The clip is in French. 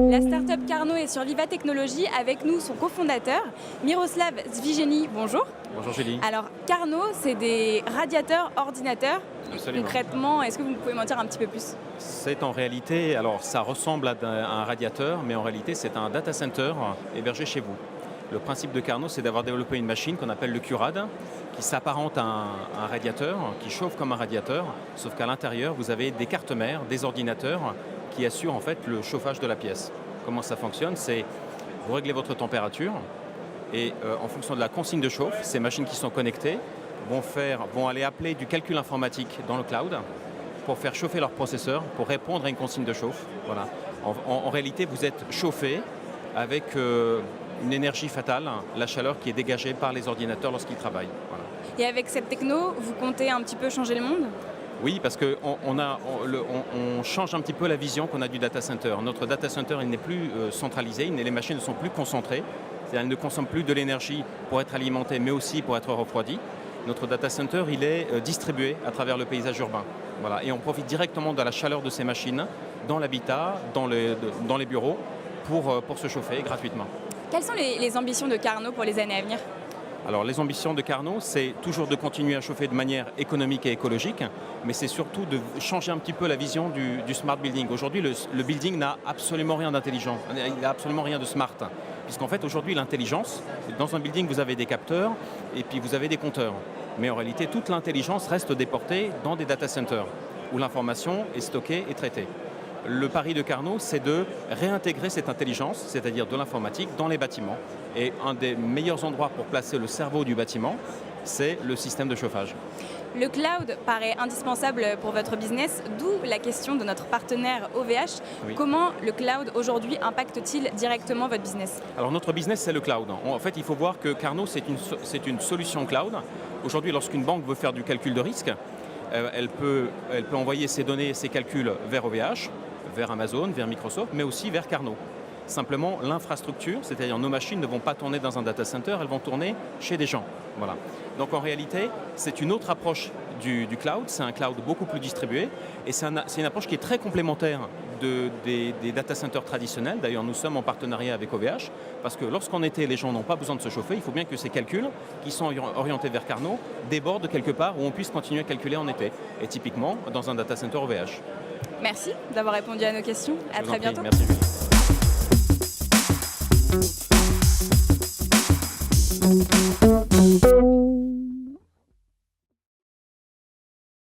La start-up Carnot est sur Viva Technologies. Avec nous, son cofondateur, Miroslav Zvijeni. Bonjour. Bonjour Julie. Alors, Carnot, c'est des radiateurs ordinateurs. Absolument. Concrètement, est-ce que vous pouvez m'en dire un petit peu plus? C'est en réalité, alors ça ressemble à un radiateur, mais en réalité c'est un data center hébergé chez vous. Le principe de Carnot, c'est d'avoir développé une machine qu'on appelle le QRAD, qui s'apparente à un radiateur, qui chauffe comme un radiateur, sauf qu'à l'intérieur, vous avez des cartes mères, des ordinateurs, qui assurent en fait le chauffage de la pièce. Comment ça fonctionne? C'est vous réglez votre température et en fonction de la consigne de chauffe, ces machines qui sont connectées vont aller appeler du calcul informatique dans le cloud pour faire chauffer leur processeur, pour répondre à une consigne de chauffe. Voilà. En réalité, vous êtes chauffé avec une énergie fatale, la chaleur qui est dégagée par les ordinateurs lorsqu'ils travaillent. Voilà. Et avec cette techno, vous comptez un petit peu changer le monde? Oui, parce qu'on change un petit peu la vision qu'on a du data center. Notre data center, il n'est plus centralisé, les machines ne sont plus concentrées, c'est-à-dire elles ne consomment plus de l'énergie pour être alimentées, mais aussi pour être refroidies. Notre data center, il est distribué à travers le paysage urbain. Voilà. Et on profite directement de la chaleur de ces machines dans l'habitat, dans les bureaux, pour se chauffer gratuitement. Quelles sont les ambitions de Carnot pour les années à venir? Alors les ambitions de Carnot, c'est toujours de continuer à chauffer de manière économique et écologique, mais c'est surtout de changer un petit peu la vision du smart building. Aujourd'hui, le building n'a absolument rien d'intelligent, il n'a absolument rien de smart. Puisqu'en fait, aujourd'hui, l'intelligence, dans un building, vous avez des capteurs et puis vous avez des compteurs. Mais en réalité, toute l'intelligence reste déportée dans des data centers, où l'information est stockée et traitée. Le pari de Carnot, c'est de réintégrer cette intelligence, c'est-à-dire de l'informatique, dans les bâtiments. Et un des meilleurs endroits pour placer le cerveau du bâtiment, c'est le système de chauffage. Le cloud paraît indispensable pour votre business, d'où la question de notre partenaire OVH. Oui. Comment le cloud aujourd'hui impacte-t-il directement votre business? Alors notre business, c'est le cloud. En fait, il faut voir que Carnot, c'est une solution cloud. Aujourd'hui, lorsqu'une banque veut faire du calcul de risque, elle peut envoyer ses données, ses calculs vers OVH, vers Amazon, vers Microsoft, mais aussi vers Carnot. Simplement, l'infrastructure, c'est-à-dire nos machines ne vont pas tourner dans un data center, elles vont tourner chez des gens. Voilà. Donc en réalité, c'est une autre approche du cloud, c'est un cloud beaucoup plus distribué et c'est une approche qui est très complémentaire des data centers traditionnels. D'ailleurs, nous sommes en partenariat avec OVH parce que lorsqu'en été, les gens n'ont pas besoin de se chauffer, il faut bien que ces calculs qui sont orientés vers Carnot débordent quelque part où on puisse continuer à calculer en été. Et typiquement, dans un data center OVH. Merci d'avoir répondu à nos questions. À très bientôt. Merci Julie.